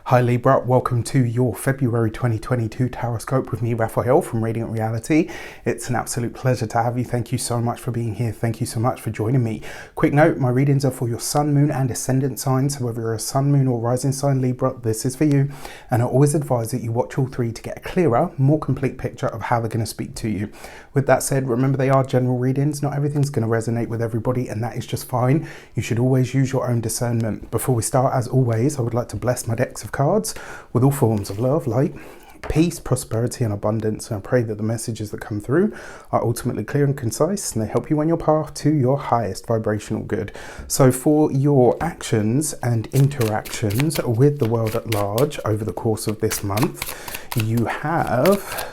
Hi Libra, welcome to your February 2022 Taroscope with me, Raphael from Reydiant Reality. It's an absolute pleasure to have you. Thank you so much for being here. Thank you so much for joining me. Quick note, my readings are for your sun, moon and ascendant signs. So whether you're a sun, moon or rising sign Libra, this is for you. And I always advise that you watch all three to get a clearer, more complete picture of how they're going to speak to you. With that said, remember they are general readings. Not everything's going to resonate with everybody, and that is just fine. You should always use your own discernment. Before we start, as always, I would like to bless my decks of cards with all forms of love, light, peace, prosperity and abundance. And I pray that the messages that come through are ultimately clear and concise, and they help you on your path to your highest vibrational good. So for your actions and interactions with the world at large over the course of this month, you have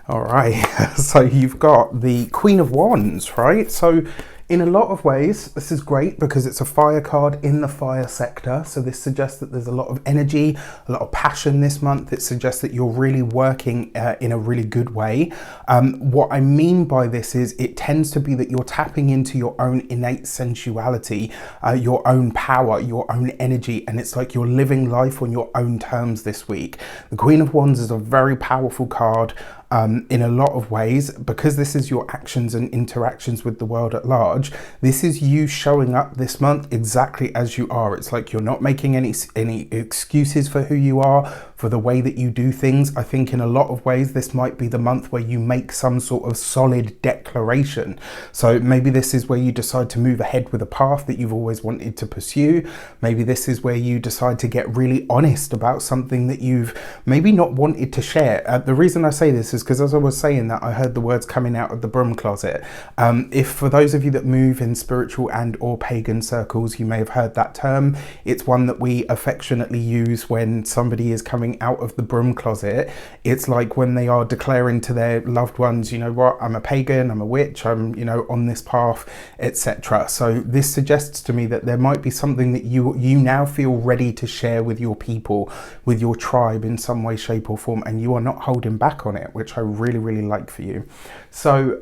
all right, so you've got the Queen of Wands, right? So in a lot of ways, this is great because it's a fire card in the fire sector. So this suggests that there's a lot of energy, a lot of passion this month. It suggests that you're really working in a really good way. What I mean by this is it tends to be that you're tapping into your own innate sensuality, your own power, your own energy. And it's like you're living life on your own terms this week. The Queen of Wands is a very powerful card. In a lot of ways, because this is your actions and interactions with the world at large, this is you showing up this month exactly as you are. It's like you're not making any excuses for who you are, for the way that you do things. I think in a lot of ways, this might be the month where you make some sort of solid declaration. So maybe this is where you decide to move ahead with a path that you've always wanted to pursue. Maybe this is where you decide to get really honest about something that you've maybe not wanted to share. The reason I say this is because as I was saying that, I heard the words coming out of the broom closet. If for those of you that move in spiritual and or pagan circles, you may have heard that term. It's one that we affectionately use when somebody is coming out of the broom closet. It's like when they are declaring to their loved ones, you know what, I'm a pagan, I'm a witch, I'm, you know, on this path, etc. So this suggests to me that there might be something that you now feel ready to share with your people, with your tribe in some way, shape or form, and you are not holding back on it, which I really like for you. So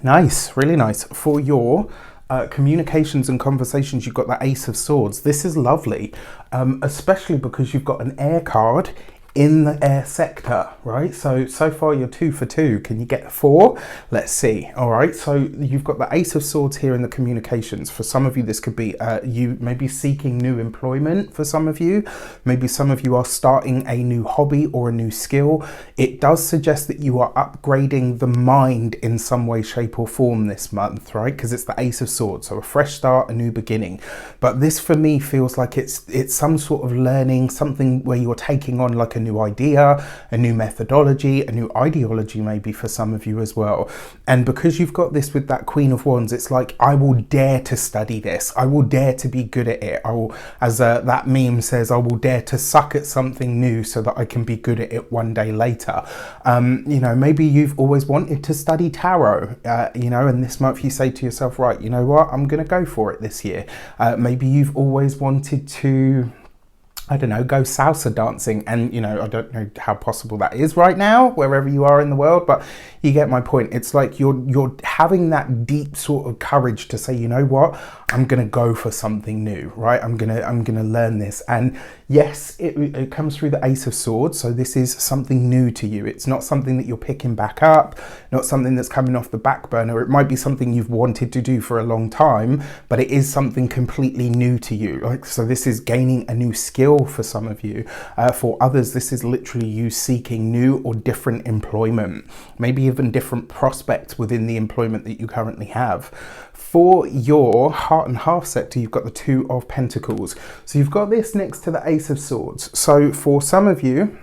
nice, really nice. For your communications and conversations, you've got the Ace of Swords. This is lovely, especially because you've got an air card in the air sector, right? So far you're 2 for 2. Can you get 4? Let's see. All right, so you've got the Ace of Swords here in the communications. For some of you, this could be you maybe seeking new employment. For some of you, maybe some of you are starting a new hobby or a new skill. It does suggest that you are upgrading the mind in some way, shape or form this month, right? Because it's the Ace of Swords, so a fresh start, a new beginning. But this for me feels like it's some sort of learning, something where you're taking on like a new idea, a new methodology, a new ideology maybe for some of you as well. And because you've got this with that Queen of Wands, it's like, I will dare to study this. I will dare to be good at it. I will, as that meme says, I will dare to suck at something new so that I can be good at it one day later. You know, maybe you've always wanted to study tarot, you know, and this month you say to yourself, right, you know what, I'm going to go for it this year. Maybe you've always wanted to, I don't know, go salsa dancing, and you know, I don't know how possible that is right now wherever you are in the world, but you get my point. It's like you're having that deep sort of courage to say, you know what, I'm gonna go for something new, right? I'm gonna learn this. And yes, it comes through the Ace of Swords, so this is something new to you. It's not something that you're picking back up, not something that's coming off the back burner. It might be something you've wanted to do for a long time, but it is something completely new to you. Like, so this is gaining a new skill for some of you. For others, this is literally you seeking new or different employment, maybe even different prospects within the employment that you currently have. For your heart and half sector, you've got the Two of Pentacles. So you've got this next to the Ace of Swords. So for some of you,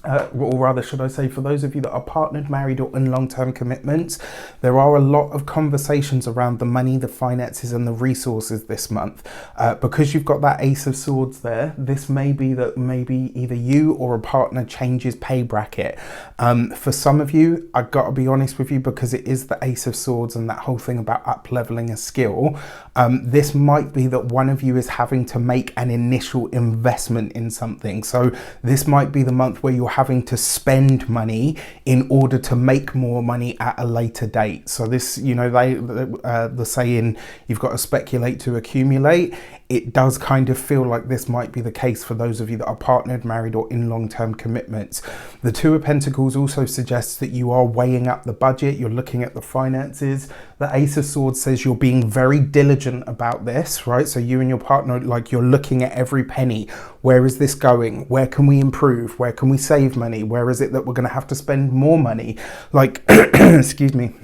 or rather, should I say, for those of you that are partnered, married or in long-term commitments, there are a lot of conversations around the money, the finances and the resources this month. Because you've got that Ace of Swords there, this may be that maybe either you or a partner changes pay bracket. For some of you, I've got to be honest with you, because it is the Ace of Swords and that whole thing about up-leveling a skill, this might be that one of you is having to make an initial investment in something. So this might be the month where you're you're having to spend money in order to make more money at a later date. So this, you know, the saying, you've got to speculate to accumulate. It does kind of feel like this might be the case for those of you that are partnered, married, or in long-term commitments. The Two of Pentacles also suggests that you are weighing up the budget, you're looking at the finances. The Ace of Swords says you're being very diligent about this, right? So you and your partner, like, you're looking at every penny. Where is this going? Where can we improve? Where can we save money? Where is it that we're going to have to spend more money? Like, excuse me.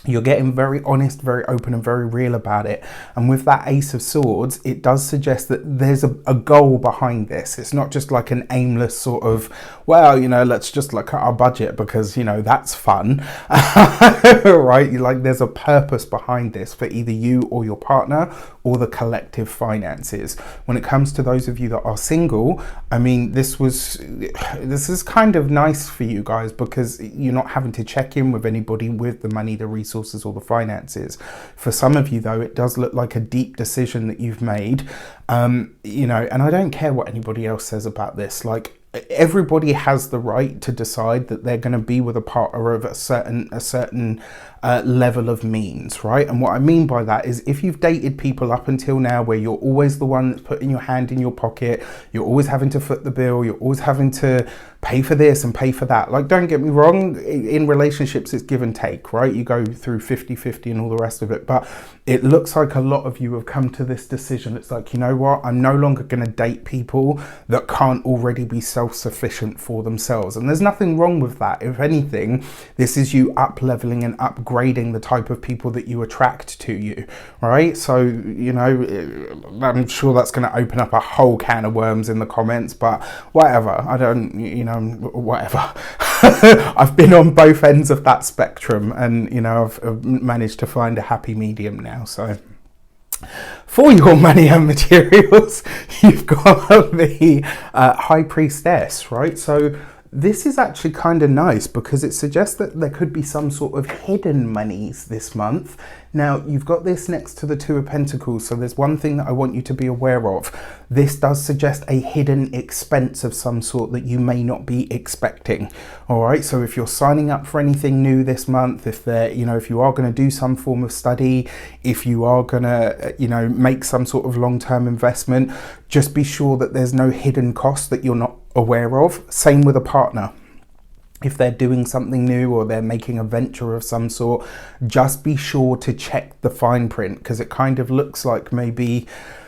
You're getting very honest, very open and very real about it. And with that Ace of Swords, it does suggest that there's a goal behind this. It's not just like an aimless sort of, well, you know, let's just look at our budget because, you know, that's fun, right? Like, there's a purpose behind this for either you or your partner or the collective finances. When it comes to those of you that are single, I mean, this is kind of nice for you guys because you're not having to check in with anybody with the money, the resources, or the finances. For some of you though, it does look like a deep decision that you've made, you know, and I don't care what anybody else says about this. Like, everybody has the right to decide that they're going to be with a partner of a certain level of means, right? And what I mean by that is, if you've dated people up until now where you're always the one that's putting your hand in your pocket, you're always having to foot the bill, you're always having to pay for this and pay for that. Like, don't get me wrong, in relationships it's give and take, right? You go through 50-50 and all the rest of it, but it looks like a lot of you have come to this decision. It's like, you know what, I'm no longer going to date people that can't already be self-sufficient for themselves. And there's nothing wrong with that. If anything, this is you up-leveling and upgrading the type of people that you attract to you, right? So, you know, I'm sure that's going to open up a whole can of worms in the comments, but whatever. I don't, you know, whatever. I've been on both ends of that spectrum, and, you know, I've managed to find a happy medium now. So for your money and materials, you've got the High Priestess, right? So this is actually kind of nice because it suggests that there could be some sort of hidden monies this month. Now, you've got this next to the Two of Pentacles, so there's one thing that I want you to be aware of. This does suggest a hidden expense of some sort that you may not be expecting. All right, so if you're signing up for anything new this month, if you are going to do some form of study, if you are going to, you know, make some sort of long-term investment, just be sure that there's no hidden cost that you're not aware of. Same with a partner. If they're doing something new or they're making a venture of some sort, just be sure to check the fine print, because it kind of looks like maybe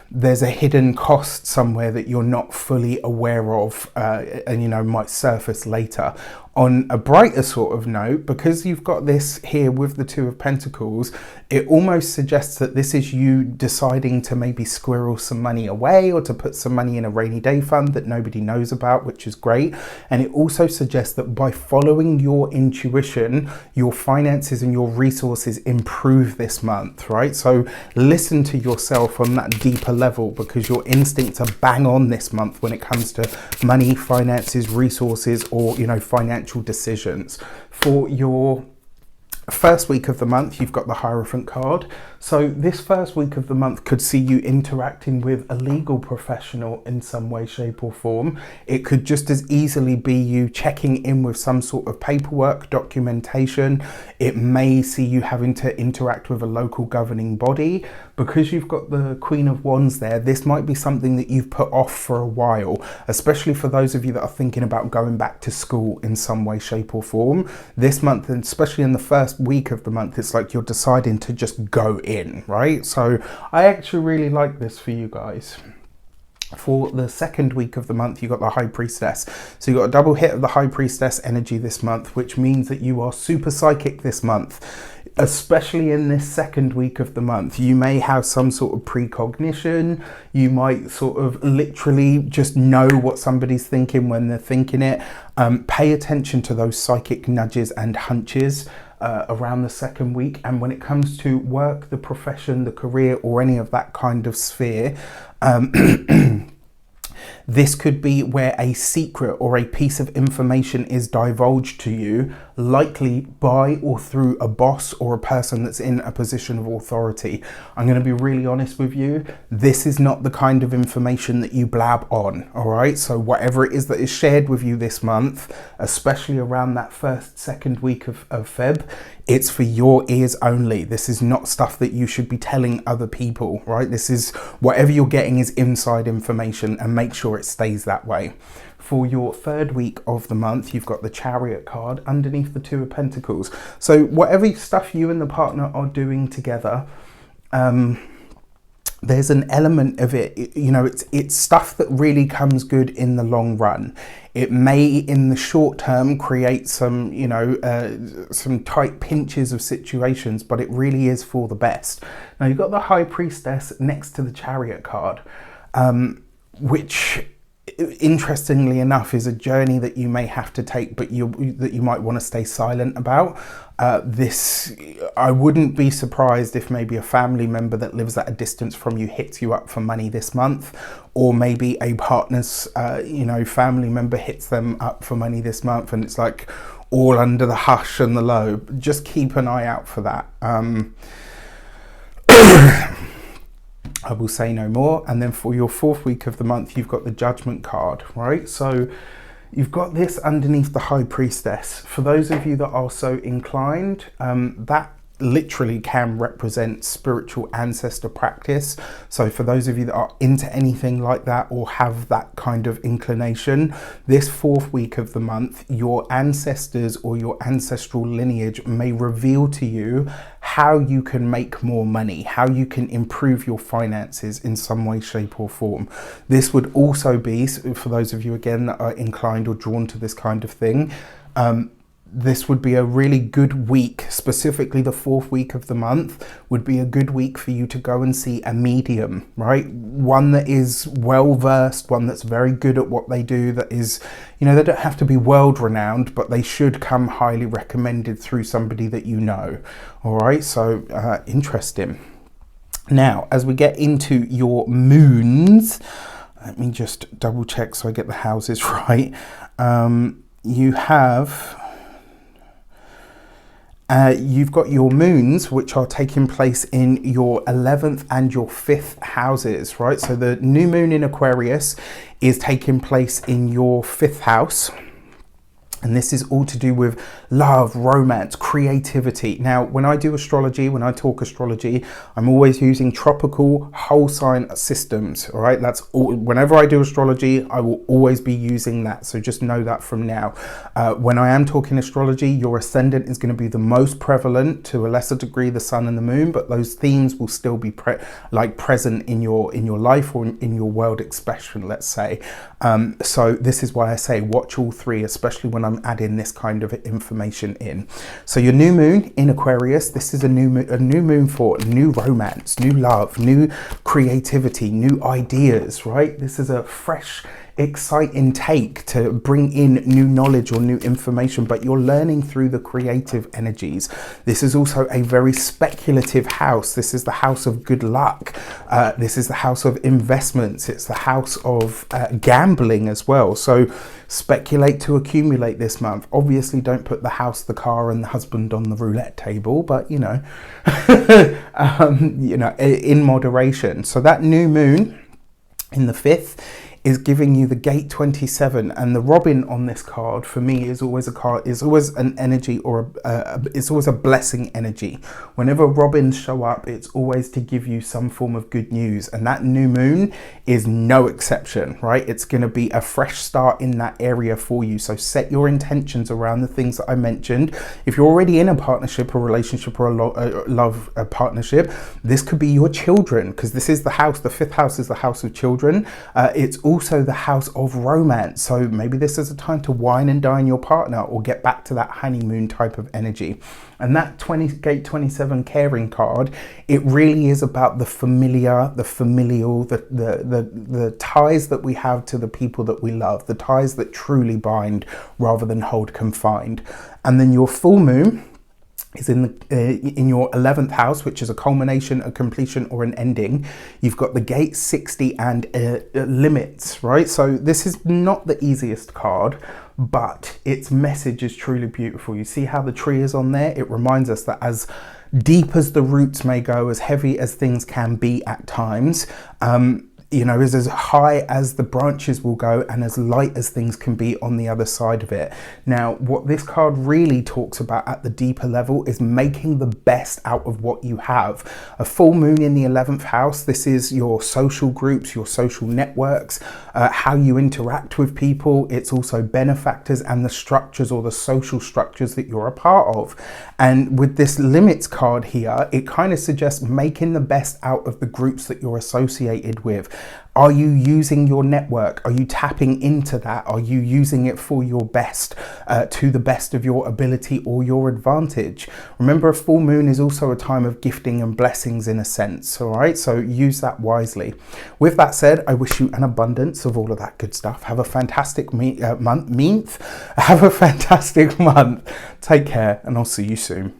there's a hidden cost somewhere that you're not fully aware of, and, you know, might surface later. On a brighter sort of note, because you've got this here with the Two of Pentacles, it almost suggests that this is you deciding to maybe squirrel some money away or to put some money in a rainy day fund that nobody knows about, which is great. And it also suggests that by following your intuition, your finances and your resources improve this month, right? So listen to yourself on that deeper level, because your instincts are bang on this month when it comes to money, finances, resources, or, you know, financial decisions. For your first week of the month, you've got the Hierophant card. So this first week of the month could see you interacting with a legal professional in some way, shape or form. It could just as easily be you checking in with some sort of paperwork, documentation. It may see you having to interact with a local governing body. Because you've got the Queen of Wands there, this might be something that you've put off for a while, especially for those of you that are thinking about going back to school in some way, shape or form. This month, and especially in the first week of the month, it's like you're deciding to just go in, right? So I actually really like this for you guys. For the second week of the month, you got the High Priestess. So you got a double hit of the High Priestess energy this month, which means that you are super psychic this month. Especially in this second week of the month, you may have some sort of precognition. You might sort of literally just know what somebody's thinking when they're thinking it. Pay attention to those psychic nudges and hunches around the second week. And when it comes to work, the profession, the career, or any of that kind of sphere, this could be where a secret or a piece of information is divulged to you likely by or through a boss or a person that's in a position of authority. I'm going to be really honest with you. This is not the kind of information that you blab on, all right? So whatever it is that is shared with you this month, especially around that second week of Feb, it's for your ears only. This is not stuff that you should be telling other people, right? This is whatever you're getting is inside information, and make sure it stays that way. For your third week of the month, you've got the Chariot card underneath the Two of Pentacles. So whatever stuff you and the partner are doing together, there's an element of it, you know, it's stuff that really comes good in the long run. It may, in the short term, create some, you know, some tight pinches of situations, but it really is for the best. Now, you've got the High Priestess next to the Chariot card, which, interestingly enough, is a journey that you may have to take, but that you might want to stay silent about. I wouldn't be surprised if maybe a family member that lives at a distance from you hits you up for money this month, or maybe a partner's you know, family member hits them up for money this month, and it's like all under the hush and the low. Just keep an eye out for that. I will say no more. And then for your fourth week of the month, you've got the Judgment card, right? So you've got this underneath the High Priestess. For those of you that are so inclined, that literally can represent spiritual ancestor practice. So for those of you that are into anything like that or have that kind of inclination, this fourth week of the month, your ancestors or your ancestral lineage may reveal to you how you can make more money, how you can improve your finances in some way, shape or form. This would also be, for those of you again that are inclined or drawn to this kind of thing, this would be a really good week, specifically the fourth week of the month would be a good week for you to go and see a medium, right? One that is well versed, one that's very good at what they do, that is, you know, they don't have to be world renowned, but they should come highly recommended through somebody that you know. All right, so interesting. Now, as we get into your moons, let me just double check so I get the houses right. You have... you've got your moons, which are taking place in your 11th and your 5th houses, right? So the new moon in Aquarius is taking place in your 5th house. And this is all to do with love, romance, creativity. Now, when I do astrology, when I talk astrology, I'm always using tropical whole sign systems, all right? That's all. Whenever I do astrology, I will always be using that. So just know that from now. When I am talking astrology, your ascendant is going to be the most prevalent, to a lesser degree, the sun and the moon, but those themes will still be present in your life or in your world expression, let's say. So this is why I say watch all three, especially when I'm adding this kind of information in. So your new moon in Aquarius, this is a new moon for new romance, new love, new creativity, new ideas, right? This is a fresh, exciting take to bring in new knowledge or new information, but you're learning through the creative energies. This is also a very speculative house. This is the house of good luck. This is the house of investments. It's the house of gambling as well. So speculate to accumulate this month. Obviously don't put the house, the car and the husband on the roulette table, but you know, you know, in moderation. So that new moon in the 5th is giving you the gate 27, and the Robin on this card for me is always a card, is always an energy, or it's always a blessing energy. Whenever Robins show up, it's always to give you some form of good news, and that new moon is no exception, right? It's going to be a fresh start in that area for you. So set your intentions around the things that I mentioned. If you're already in a partnership, a relationship, or a partnership, this could be your children, because this is the house, the 5th house is the house of children. It's also the house of romance. So maybe this is a time to wine and dine your partner, or get back to that honeymoon type of energy. And that gate 27 caring card, it really is about the familiar, the familial, the ties that we have to the people that we love, the ties that truly bind rather than hold confined. And then your full moon is in your 11th house, which is a culmination, a completion, or an ending. You've got the gate 60 and limits, right? So this is not the easiest card, but its message is truly beautiful. You see how the tree is on there? It reminds us that as deep as the roots may go, as heavy as things can be at times, you know, is as high as the branches will go and as light as things can be on the other side of it. Now, what this card really talks about at the deeper level is making the best out of what you have. A full moon in the 11th house, this is your social groups, your social networks, how you interact with people. It's also benefactors and the structures or the social structures that you're a part of. And with this limits card here, it kind of suggests making the best out of the groups that you're associated with. Are you using your network? Are you tapping into that? Are you using it for your best, to the best of your ability or your advantage? Remember, a full moon is also a time of gifting and blessings in a sense, all right? So use that wisely. With that said, I wish you an abundance of all of that good stuff. Have a fantastic month. Have a fantastic month. Take care, and I'll see you soon.